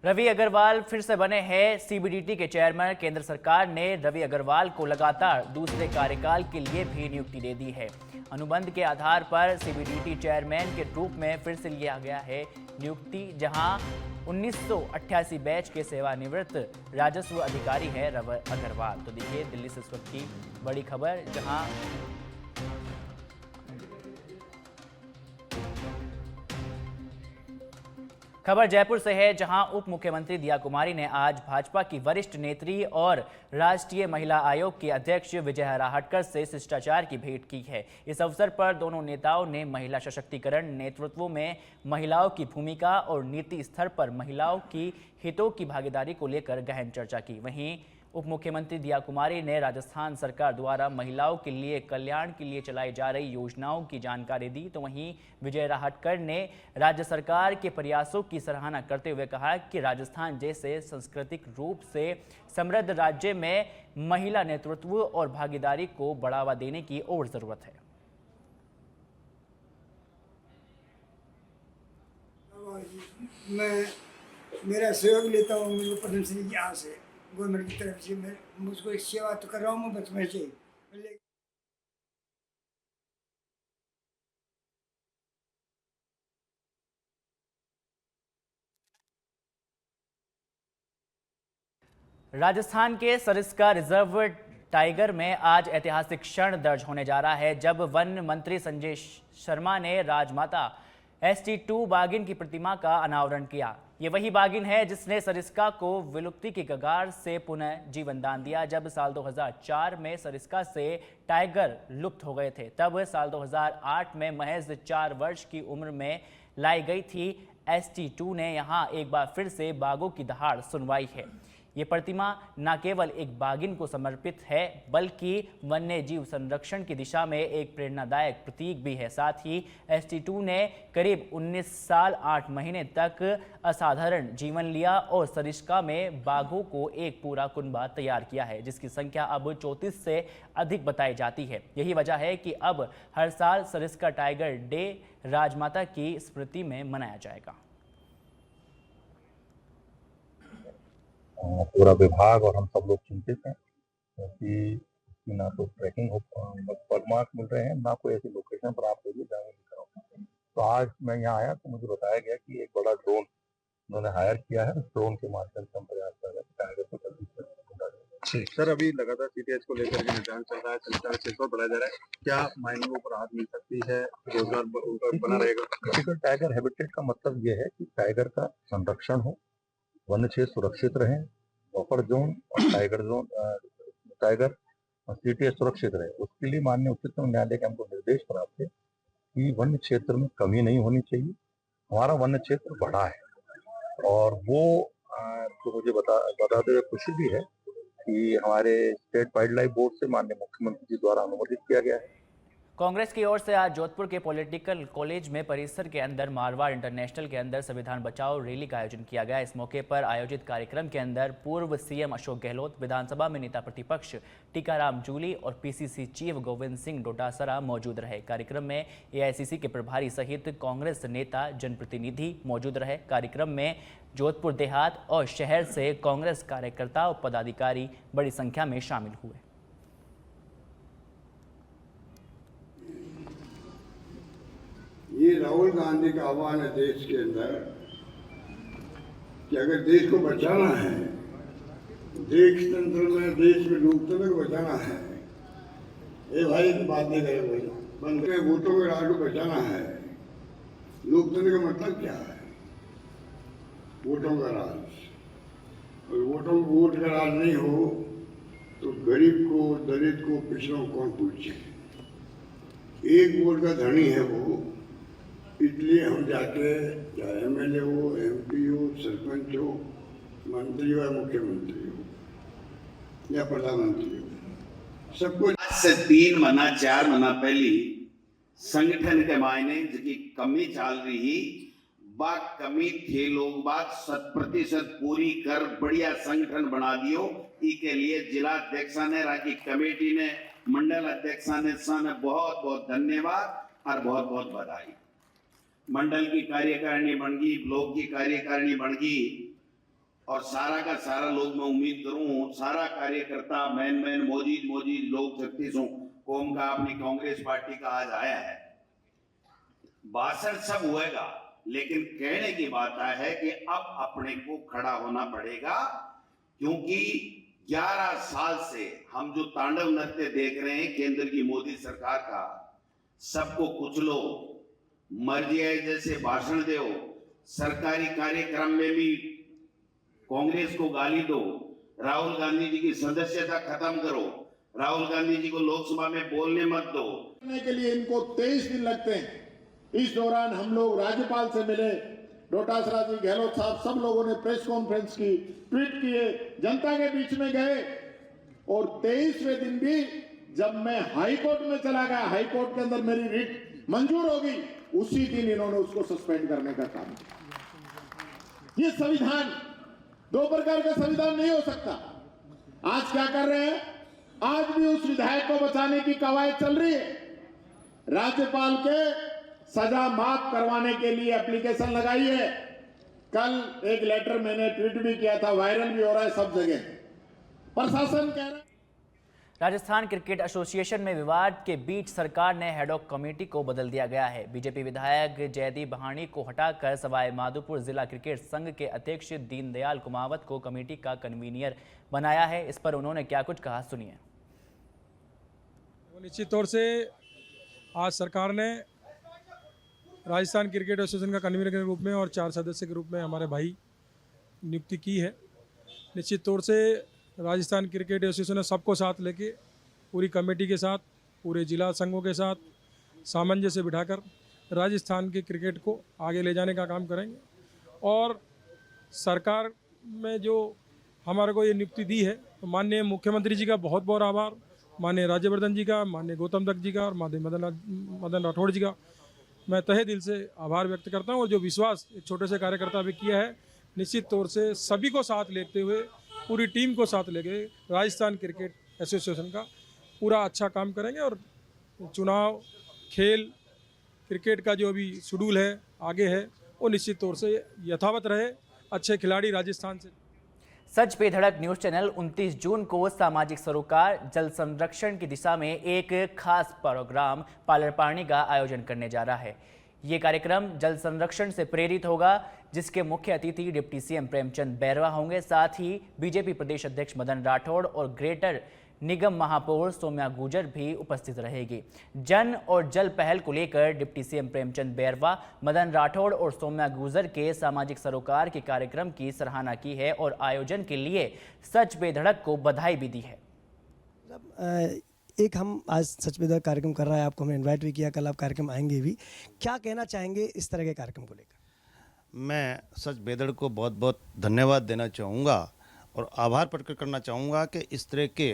रवि अग्रवाल फिर से बने हैं सीबीडीटी के चेयरमैन। केंद्र सरकार ने रवि अग्रवाल को लगातार दूसरे कार्यकाल के लिए भी नियुक्ति दे दी है। अनुबंध के आधार पर सीबीडीटी चेयरमैन के रूप में फिर से लिया गया है नियुक्ति, जहां 1988 बैच के सेवानिवृत्त राजस्व अधिकारी है रवि अग्रवाल। तो देखिए दिल्ली से इस वक्त की बड़ी खबर, जहां खबर जयपुर से है, जहां उप मुख्यमंत्री दिया कुमारी ने आज भाजपा की वरिष्ठ नेत्री और राष्ट्रीय महिला आयोग की अध्यक्ष विजया राहटकर से शिष्टाचार की भेंट की है। इस अवसर पर दोनों नेताओं ने महिला सशक्तिकरण, नेतृत्व में महिलाओं की भूमिका और नीति स्तर पर महिलाओं की हितों की भागीदारी को लेकर गहन चर्चा की। वहीं उप मुख्यमंत्री दिया कुमारी ने राजस्थान सरकार द्वारा महिलाओं के लिए कल्याण के लिए चलाई जा रही योजनाओं की जानकारी दी। तो वहीं विजय राहटकर ने राज्य सरकार के प्रयासों की सराहना करते हुए कहा कि राजस्थान जैसे सांस्कृतिक रूप से समृद्ध राज्य में महिला नेतृत्व और भागीदारी को बढ़ावा देने की और जरूरत है। मैं मेरा सहयोग लेता हूँ, मुझे पद्म श्री यहाँ से गवर्नमेंट की तरफ से। मैं मुझको एक सेवा तो कर रहा हूँ मैं बचपन से। राजस्थान के सरिस्का रिजर्व टाइगर में आज ऐतिहासिक क्षण दर्ज होने जा रहा है, जब वन मंत्री संजय शर्मा ने राजमाता ST2 बाघिन की प्रतिमा का अनावरण किया। ये वही बाघिन है जिसने सरिस्का को विलुप्ति की कगार से पुनः जीवन दान दिया। जब साल 2004 में सरिस्का से टाइगर लुप्त हो गए थे, तब साल 2008 में महज 4 वर्ष की उम्र में लाई गई थी ST2 ने यहाँ एक बार फिर से बाघों की दहाड़ सुनवाई है। ये प्रतिमा न केवल एक बाघिन को समर्पित है, बल्कि वन्य जीव संरक्षण की दिशा में एक प्रेरणादायक प्रतीक भी है। साथ ही ST2 ने करीब 19 साल 8 महीने तक असाधारण जीवन लिया और सरिस्का में बाघों को एक पूरा कुनबा तैयार किया है, जिसकी संख्या अब 34 से अधिक बताई जाती है। यही वजह है कि अब हर साल सरिस्का टाइगर डे राजमाता की स्मृति में मनाया जाएगा। पूरा विभाग और हम सब लोग चिंतित हैं क्योंकि ना तो ट्रैकिंग मार्क मिल रहे हैं, ना कोई ऐसी लोकेशन प्राप्त हुई जहाँ दिख रहा हूँ। तो आज मैं यहाँ आया तो मुझे बताया गया कि एक बड़ा ड्रोन उन्होंने हायर किया है। ड्रोन के माध्यम से हम प्रयास कर रहे हैं टाइगर को जल्दी से। सर, अभी लगातार CTH को लेकर के निदान चल रहा है, संचार क्षेत्र बढ़ाया जा रहा है, क्या माइनिंगों पर राहत मिल सकती है, रोजगार बना रहेगा? क्रिटिकल टाइगर हैबिटेट का मतलब ये है कि टाइगर का संरक्षण हो, वन्य क्षेत्र सुरक्षित रहे, बफर जोन और टाइगर और CTH सुरक्षित रहे। उसके लिए माननीय उच्चतम न्यायालय के हमको निर्देश प्राप्त है कि वन्य क्षेत्र में कमी नहीं होनी चाहिए। हमारा वन्य क्षेत्र बड़ा है और वो तो मुझे बताते हुए खुशी भी है कि हमारे स्टेट वाइल्ड लाइफ बोर्ड से माननीय मुख्यमंत्री जी द्वारा अनुमोदित किया गया है। कांग्रेस की ओर से आज जोधपुर के पॉलिटिकल कॉलेज में परिसर के अंदर मारवाड़ इंटरनेशनल के अंदर संविधान बचाओ रैली का आयोजन किया गया। इस मौके पर आयोजित कार्यक्रम के अंदर पूर्व CM अशोक गहलोत, विधानसभा में नेता प्रतिपक्ष टीकाराम जूली और PCC चीफ गोविंद सिंह डोटासरा मौजूद रहे। कार्यक्रम में AICC के प्रभारी सहित कांग्रेस नेता, जनप्रतिनिधि मौजूद रहे। कार्यक्रम में जोधपुर देहात और शहर से कांग्रेस कार्यकर्ता और पदाधिकारी बड़ी संख्या में शामिल हुए। ये राहुल गांधी का आह्वान है देश के अंदर कि अगर देश को बचाना है, देश तंत्र में, देश में लोकतंत्र को बचाना है, ये भाई की बात नहीं करे भाई, बंद के वोटों के राज को बचाना है। लोकतंत्र का मतलब क्या है? वोटों का राज। और वोट का राज नहीं हो तो गरीब को, दलित को, पिछड़ों को कौन पूछे? एक वोट का धनी है वो, इसलिए हम जाके चाहे MLA हो, MP हो, सरपंच हो, मंत्री हो या मुख्यमंत्री हो या प्रधानमंत्री हो, सबको आज से 3 महीना 4 महीना पहले संगठन के मायने जिसकी कमी चल रही, बात कमी थे लोग बात 100% पूरी कर बढ़िया संगठन बना दियो। इसके लिए जिला अध्यक्षा ने, राज्य कमेटी ने, मंडल अध्यक्षा ने बहुत बहुत धन्यवाद और बहुत बहुत बधाई। मंडल की कार्यकारिणी बन गई, ब्लॉक की कार्यकारिणी बन गई और सारा का सारा लोग, मैं उम्मीद करूं सारा कार्यकर्ता मैन मोजीज लोग 36 कौम का अपनी कांग्रेस पार्टी का आज आया है। भाषण सब होएगा, लेकिन कहने की बात है कि अब अपने को खड़ा होना पड़ेगा, क्योंकि 11 साल से हम जो तांडव नृत्य देख रहे हैं केंद्र की मोदी सरकार का, सबको कुचलो, मर्जी है जैसे भाषण दो, सरकारी कार्यक्रम में भी कांग्रेस को गाली दो, राहुल गांधी जी की सदस्यता खत्म करो, राहुल गांधी जी को लोकसभा में बोलने मत दो। करने के लिए इनको 23 दिन लगते हैं। इस दौरान हम लोग राज्यपाल से मिले, डोटासरा जी, गहलोत साहब, सब लोगों ने प्रेस कॉन्फ्रेंस की, ट्वीट किए, जनता के बीच में गए, और 23वें दिन भी जब मैं हाई कोर्ट में चला गया, हाई कोर्ट के अंदर मेरी रिट मंजूर हो गई, उसी दिन इन्होंने उसको सस्पेंड करने का काम किया। ये संविधान, दो प्रकार का संविधान नहीं हो सकता। आज क्या कर रहे हैं? आज भी उस विधायक को बचाने की कवायद चल रही है। राज्यपाल के सजा माफ करवाने के लिए एप्लीकेशन लगाई है। कल एक लेटर मैंने ट्वीट भी किया था, वायरल भी हो रहा है सब जगह। प्रशासन कह रहा है। राजस्थान क्रिकेट एसोसिएशन में विवाद के बीच सरकार ने हेडॉक कमेटी को बदल दिया गया है। बीजेपी विधायक जयदीप बहानी को हटाकर सवाई माधोपुर जिला क्रिकेट संघ के अध्यक्ष दीनदयाल कुमावत को कमेटी का कन्वीनर बनाया है। इस पर उन्होंने क्या कुछ कहा, सुनिए। निश्चित तौर से आज सरकार ने राजस्थान क्रिकेट एसोसिएशन का कन्वीनर के रूप में और 4 सदस्य के रूप में हमारे भाई नियुक्ति की है। निश्चित तौर से राजस्थान क्रिकेट एसोसिएशन ने सबको साथ लेके, पूरी कमेटी के साथ, पूरे जिला संघों के साथ सामंजस्य बिठाकर राजस्थान के क्रिकेट को आगे ले जाने का काम करेंगे। और सरकार में जो हमारे को ये नियुक्ति दी है, तो माननीय मुख्यमंत्री जी का बहुत बहुत आभार, माननीय राज्यवर्धन जी का, माननीय गौतम दत्त जी का और माननीय मदन राठौड़ जी का मैं तहे दिल से आभार व्यक्त करता हूँ। और जो विश्वास एक छोटे से कार्यकर्ता भी किया है, निश्चित तौर से सभी को साथ लेते हुए, पूरी टीम को साथ लेके राजस्थान क्रिकेट एसोसिएशन का पूरा अच्छा काम करेंगे। और चुनाव, खेल, क्रिकेट का जो अभी शेड्यूल है आगे है, वो निश्चित तौर से यथावत रहे। अच्छे खिलाड़ी राजस्थान से। सच पे धड़क न्यूज चैनल 29 जून को सामाजिक सरोकार जल संरक्षण की दिशा में एक खास प्रोग्राम पालर पानी का आयोजन करने जा रहा है। ये कार्यक्रम जल संरक्षण से प्रेरित होगा, जिसके मुख्य अतिथि डिप्टी सीएम प्रेमचंद बैरवा होंगे। साथ ही बीजेपी प्रदेश अध्यक्ष मदन राठौड़ और ग्रेटर निगम महापौर सौम्या गुर्जर भी उपस्थित रहेगी। जन और जल पहल को लेकर डिप्टी सीएम प्रेमचंद बैरवा, मदन राठौड़ और सौम्या गुर्जर के सामाजिक सरोकार के कार्यक्रम की सराहना की है और आयोजन के लिए सच पे धड़क को बधाई भी दी है। एक हम आज सच पे धड़क कार्यक्रम कर रहा है, आपको हमने इनवाइट भी किया, कल आप कार्यक्रम आएंगे भी। क्या कहना चाहेंगे इस तरह के कार्यक्रम को लेकर? मैं सच बेदड़ को बहुत बहुत धन्यवाद देना चाहूँगा और आभार प्रकट करना चाहूँगा कि इस तरह के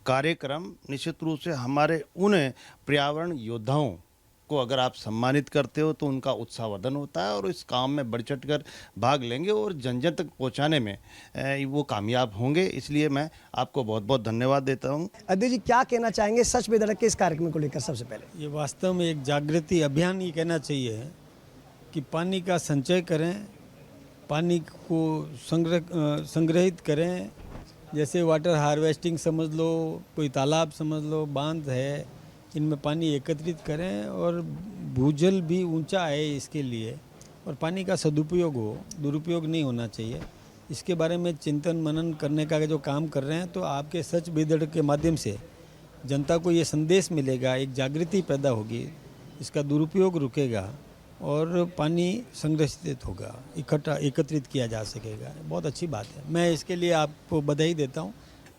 कार्यक्रम निश्चित रूप से हमारे उन पर्यावरण योद्धाओं को अगर आप सम्मानित करते हो तो उनका उत्साहवर्धन होता है और इस काम में बढ़ चढ़ कर भाग लेंगे और जन जन तक पहुँचाने में वो कामयाब होंगे। इसलिए मैं आपको बहुत बहुत धन्यवाद देता हूँ। अध्यक्ष जी, क्या कहना चाहेंगे सच पे धड़क के इस कार्यक्रम को लेकर? सबसे पहले ये वास्तव में एक जागृति अभियान ही कहना चाहिए कि पानी का संचय करें, पानी को संग्रहित करें। जैसे वाटर हार्वेस्टिंग समझ लो, कोई तालाब समझ लो, बांध है, इनमें पानी एकत्रित करें और भूजल भी ऊंचा है इसके लिए, और पानी का सदुपयोग हो, दुरुपयोग नहीं होना चाहिए। इसके बारे में चिंतन मनन करने का जो काम कर रहे हैं, तो आपके सच बेदड़ के माध्यम से जनता को ये संदेश मिलेगा, एक जागृति पैदा होगी, इसका दुरुपयोग रुकेगा और पानी संरक्षित होगा, इकट्ठा एकत्रित किया जा सकेगा। बहुत अच्छी बात है, मैं इसके लिए आपको बधाई देता हूँ।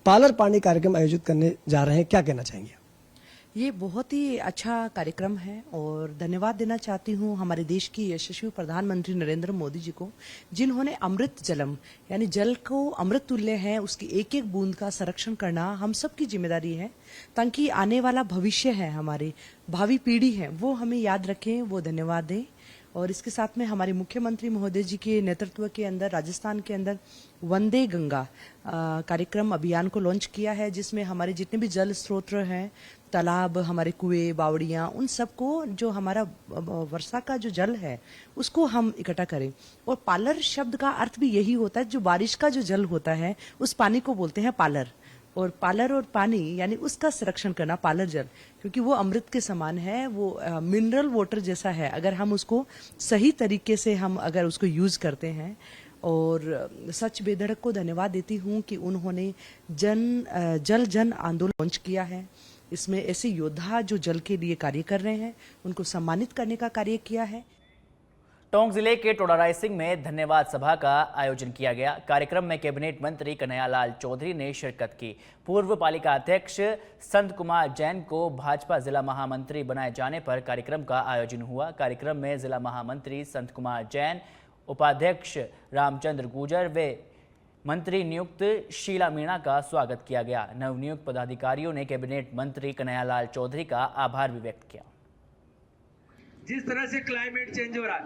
पालर पानी कार्यक्रम आयोजित करने जा रहे हैं, क्या कहना चाहेंगे? ये बहुत ही अच्छा कार्यक्रम है और धन्यवाद देना चाहती हूँ हमारे देश की यशस्वी प्रधानमंत्री नरेंद्र मोदी जी को, जिन्होंने अमृत जलम यानी जल को अमृत तुल्य है, उसकी एक एक बूंद का संरक्षण करना हम सबकी जिम्मेदारी है, ताकि आने वाला भविष्य है, हमारी भावी पीढ़ी है, वो हमें याद रखें, वो धन्यवाद दें। और इसके साथ में हमारे मुख्यमंत्री महोदय जी के नेतृत्व के अंदर राजस्थान के अंदर वंदे गंगा कार्यक्रम अभियान को लॉन्च किया है, जिसमें हमारे जितने भी जल स्रोत हैं, तालाब, हमारे कुएं, बावड़ियां, उन सबको जो हमारा वर्षा का जो जल है उसको हम इकट्ठा करें। और पालर शब्द का अर्थ भी यही होता है, जो बारिश का जो जल होता है उस पानी को बोलते हैं पालर। और पालर और पानी यानी उसका संरक्षण करना, पालर जल, क्योंकि वो अमृत के समान है, वो मिनरल वाटर जैसा है। अगर हम उसको सही तरीके से हम अगर उसको यूज करते हैं, और सच बेधड़क को धन्यवाद देती हूँ कि उन्होंने जल जन आंदोलन लॉन्च किया है। इसमें ऐसे योद्धा जो जल के लिए कार्य कर रहे हैं उनको सम्मानित करने का कार्य किया है। टोंक जिले के टोडा रायसिंह में धन्यवाद सभा का आयोजन किया गया। कार्यक्रम में कैबिनेट मंत्री कन्हैयालाल चौधरी ने शिरकत की। पूर्व पालिका अध्यक्ष संत कुमार जैन को भाजपा जिला महामंत्री बनाए जाने पर कार्यक्रम का आयोजन हुआ। कार्यक्रम में जिला महामंत्री संत कुमार जैन, उपाध्यक्ष रामचंद्र गुर्जर व मंत्री नियुक्त शीला मीणा का स्वागत किया गया। नवनियुक्त पदाधिकारियों ने कैबिनेट मंत्री कन्हैयालाल चौधरी का आभार भी व्यक्त किया। जिस तरह से क्लाइमेट चेंज हो रहा है,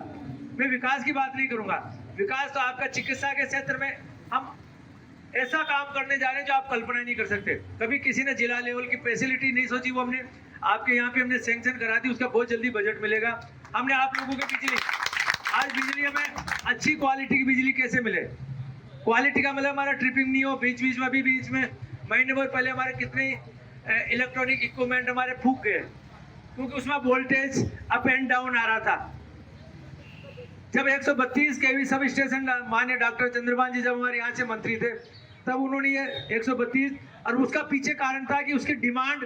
मैं विकास की बात नहीं करूंगा। विकास तो आपका चिकित्सा के क्षेत्र में हम ऐसा काम करने जा रहे हैं जो आप कल्पना नहीं कर सकते। कभी किसी ने जिला लेवल की फैसिलिटी नहीं सोची, वो हमने आपके यहाँ पे हमने सैंक्शन करा दी, उसका बहुत जल्दी बजट मिलेगा। हमने आप लोगों को बिजली, आज बिजली हमें अच्छी क्वालिटी की बिजली कैसे मिले, क्वालिटी का मतलब हमारा ट्रिपिंग नहीं हो, बीच बीच में अभी बीच में महीने भर पहले हमारे कितने इलेक्ट्रॉनिक इक्विपमेंट हमारे फूक गए, क्योंकि उसमें वोल्टेज अप एंड डाउन आ रहा था। जब 132 केवी सब स्टेशन माननीय डॉक्टर चंद्रभान जी जब हमारे यहाँ से मंत्री थे, तब उन्होंने ये 132, और उसका पीछे कारण था कि उसकी डिमांड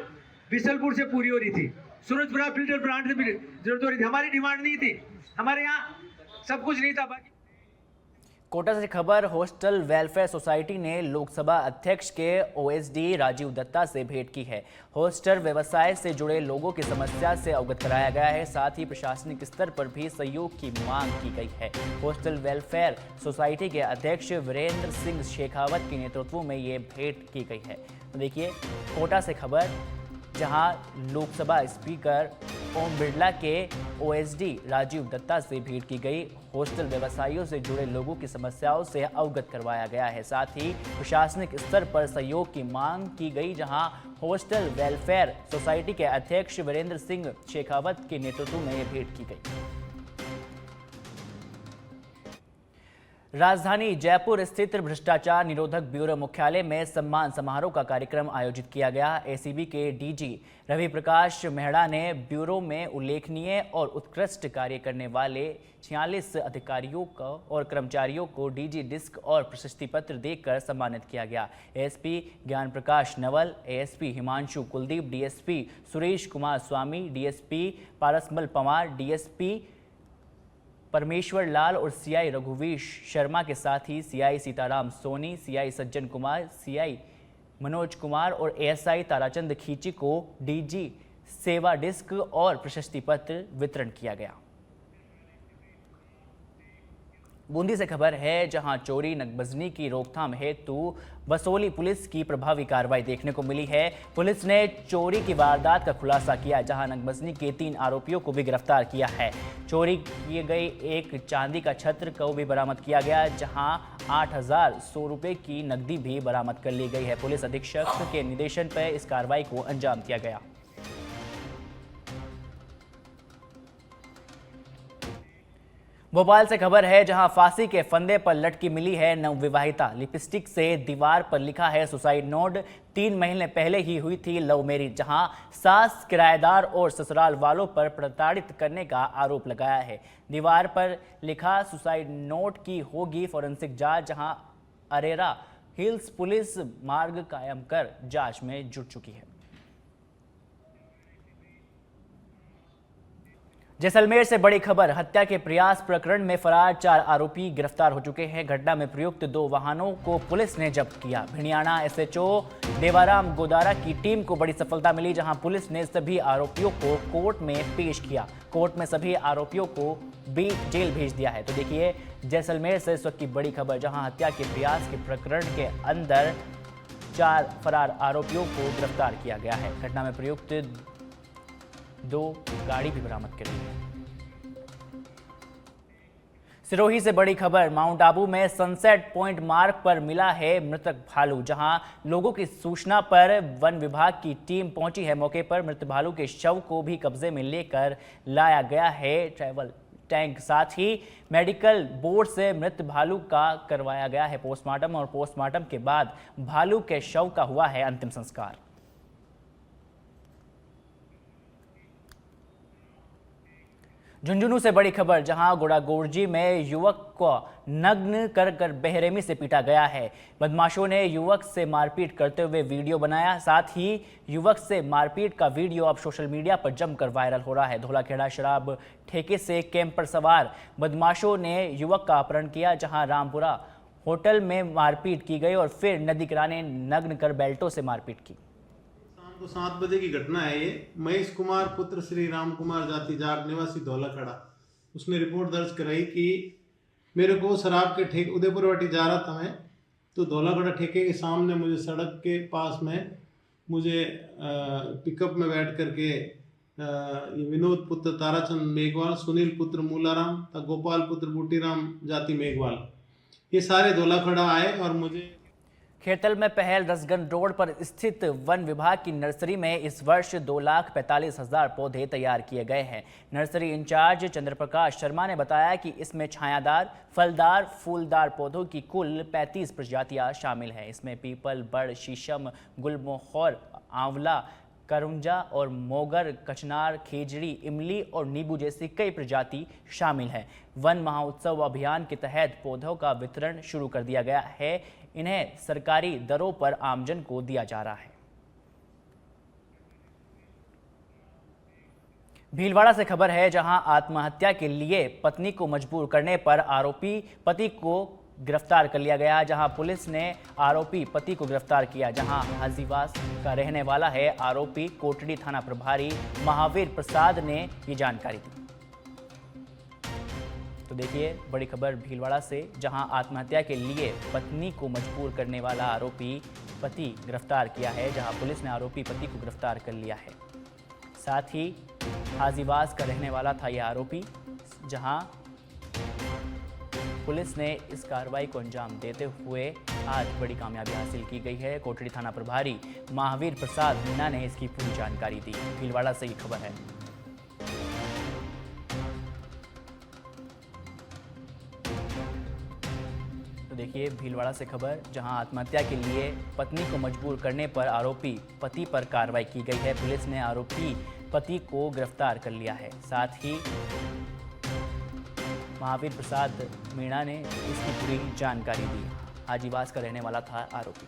बिशलपुर से पूरी हो रही थी, सूरजपुरा फिल्टर प्लांट से भी जरूरत हो रही थी, हमारी डिमांड नहीं थी, हमारे यहाँ सब कुछ नहीं था। बाकी कोटा से खबर, हॉस्टल वेलफेयर सोसाइटी ने लोकसभा अध्यक्ष के ओएसडी राजीव दत्ता से भेंट की है। हॉस्टल व्यवसाय से जुड़े लोगों की समस्या से अवगत कराया गया है। साथ ही प्रशासनिक स्तर पर भी सहयोग की मांग की गई है। हॉस्टल वेलफेयर सोसाइटी के अध्यक्ष वीरेंद्र सिंह शेखावत के नेतृत्व में ये भेंट की गई है। तो देखिए कोटा से खबर, जहां लोकसभा स्पीकर ओम बिरला के ओएसडी राजीव दत्ता से भेंट की गई। हॉस्टल व्यवसायियों से जुड़े लोगों की समस्याओं से अवगत करवाया गया है। साथ ही प्रशासनिक स्तर पर सहयोग की मांग की गई, जहां हॉस्टल वेलफेयर सोसाइटी के अध्यक्ष वीरेंद्र सिंह शेखावत के नेतृत्व में यह भेंट की गई। राजधानी जयपुर स्थित भ्रष्टाचार निरोधक ब्यूरो मुख्यालय में सम्मान समारोह का कार्यक्रम आयोजित किया गया। एसीबी के डीजी रवि प्रकाश मेहड़ा ने ब्यूरो में उल्लेखनीय और उत्कृष्ट कार्य करने वाले 46 अधिकारियों को और कर्मचारियों को डीजी डिस्क और प्रशस्ति पत्र देकर सम्मानित किया गया। एएसपी ज्ञान प्रकाश नवल, एएसपी हिमांशु कुलदीप, डीएसपी सुरेश कुमार स्वामी, डीएसपी पारसमल पवार, डीएसपी परमेश्वर लाल और सीआई रघुवीर शर्मा के साथ ही CI Sitaram Soni, CI Sajjan Kumar, CI Manoj Kumar और एएसआई ताराचंद खींची को डीजी सेवा डिस्क और प्रशस्ति पत्र वितरण किया गया। बूंदी से खबर है, जहां चोरी नकबजनी की रोकथाम हेतु बसोली पुलिस की प्रभावी कार्रवाई देखने को मिली है। पुलिस ने चोरी की वारदात का खुलासा किया, जहां नकबजनी के 3 आरोपियों को भी गिरफ्तार किया है। चोरी किए गए एक चांदी का छत्र को भी बरामद किया गया, जहां 8,100 रुपये की नकदी भी बरामद कर ली गई है। पुलिस अधीक्षक के निर्देशन पर इस कार्रवाई को अंजाम दिया गया। भोपाल से खबर है, जहां फांसी के फंदे पर लटकी मिली है नवविवाहिता। लिपस्टिक से दीवार पर लिखा है सुसाइड नोट। 3 महीने पहले ही हुई थी लव मैरिज, जहां सास, किराएदार और ससुराल वालों पर प्रताड़ित करने का आरोप लगाया है। दीवार पर लिखा सुसाइड नोट की होगी फोरेंसिक जांच, जहां अरेरा हिल्स पुलिस मार्ग कायम कर जांच में जुट चुकी है। जैसलमेर से बड़ी खबर, हत्या के प्रयास प्रकरण में फरार 4 आरोपी गिरफ्तार हो चुके हैं। घटना में प्रयुक्त 2 वाहनों को पुलिस ने जब्त किया। भिड़ियाना एसएचओ देवाराम गोदारा की टीम को बड़ी सफलता मिली, जहां पुलिस ने सभी आरोपियों को कोर्ट में पेश किया। कोर्ट में सभी आरोपियों को भी जेल भेज दिया है। तो देखिए जैसलमेर से इस वक्त की बड़ी खबर, जहां हत्या के प्रयास के प्रकरण के अंदर 4 फरार आरोपियों को गिरफ्तार किया गया है। घटना में प्रयुक्त 2 गाड़ी भी बरामद कर ली है। सिरोही से बड़ी खबर, माउंट आबू में सनसेट पॉइंट मार्ग पर मिला है मृतक भालू। जहां लोगों की सूचना पर वन विभाग की टीम पहुंची है। मौके पर मृत भालू के शव को भी कब्जे में लेकर लाया गया है ट्रैवल टैंक। साथ ही मेडिकल बोर्ड से मृत भालू का करवाया गया है पोस्टमार्टम और पोस्टमार्टम के बाद भालू के शव का हुआ है अंतिम संस्कार। झुंझुनू से बड़ी खबर, जहां गुड़ागोरजी में युवक को नग्न कर बेरहमी से पीटा गया है। बदमाशों ने युवक से मारपीट करते हुए वीडियो बनाया। साथ ही युवक से मारपीट का वीडियो अब सोशल मीडिया पर जमकर वायरल हो रहा है। धौलाखेड़ा शराब ठेके से कैंपर सवार बदमाशों ने युवक का अपहरण किया, जहां रामपुरा होटल में मारपीट की गई और फिर नदी किनारे नग्न कर बेल्टों से मारपीट की। को 7 बजे की घटना है ये। महेश कुमार पुत्र श्री राम कुमार जाति जाट निवासी धौलाखेड़ा, उसने रिपोर्ट दर्ज कराई कि मेरे को शराब के ठेके उदयपुर वाटी जा रहा था मैं, तो धौलाखेड़ा ठेके के सामने मुझे सड़क के पास में मुझे पिकअप में बैठ करके विनोद पुत्र ताराचंद मेघवाल, सुनील पुत्र मूलाराम, गोपाल पुत्र बूटीराम जाति मेघवाल, ये सारे धौलाखेड़ा आए और मुझे खेतल में पहल रसगन रोड पर स्थित वन विभाग की नर्सरी में इस वर्ष 2,45,000 पौधे तैयार किए गए हैं। नर्सरी इंचार्ज चंद्रप्रकाश शर्मा ने बताया कि इसमें छायादार, फलदार, फूलदार पौधों की कुल 35 प्रजातियां शामिल हैं। इसमें पीपल, बड़, शीशम, गुलमोहर, आंवला, करंजा और मोगर, कचनार, खेजड़ी, इमली और नींबू जैसी कई प्रजाति शामिल हैं। वन महोत्सव अभियान के तहत पौधों का वितरण शुरू कर दिया गया है। इन्हें सरकारी दरों पर आमजन को दिया जा रहा है। भीलवाड़ा से खबर है, जहां आत्महत्या के लिए पत्नी को मजबूर करने पर आरोपी पति को गिरफ्तार कर लिया गया। जहां पुलिस ने आरोपी पति को गिरफ्तार किया। जहां हाजीवास का रहने वाला है आरोपी, कोटड़ी थाना प्रभारी महावीर प्रसाद ने ये जानकारी दी। तो देखिए बड़ी खबर भीलवाड़ा से, जहां आत्महत्या के लिए पत्नी को मजबूर करने वाला आरोपी पति गिरफ्तार किया है। जहां पुलिस ने आरोपी पति को गिरफ्तार कर लिया है। साथ ही हाजीवास का रहने वाला था यह आरोपी, जहां पुलिस ने इस कार्रवाई को अंजाम देते हुए आज बड़ी कामयाबी हासिल की गई है। कोटड़ी थाना प्रभारी महावीर प्रसाद मीणा ने इसकी पूरी जानकारी दी। भीलवाड़ा से ये खबर है। तो देखिए भीलवाड़ा से खबर, जहां आत्महत्या के लिए पत्नी को मजबूर करने पर आरोपी पति पर कार्रवाई की गई है। पुलिस ने आरोपी पति को गिरफ्तार कर लिया है। साथ ही महावीर प्रसाद मीणा ने इसकी पूरी जानकारी दी। हाजीवास का रहने वाला था आरोपी।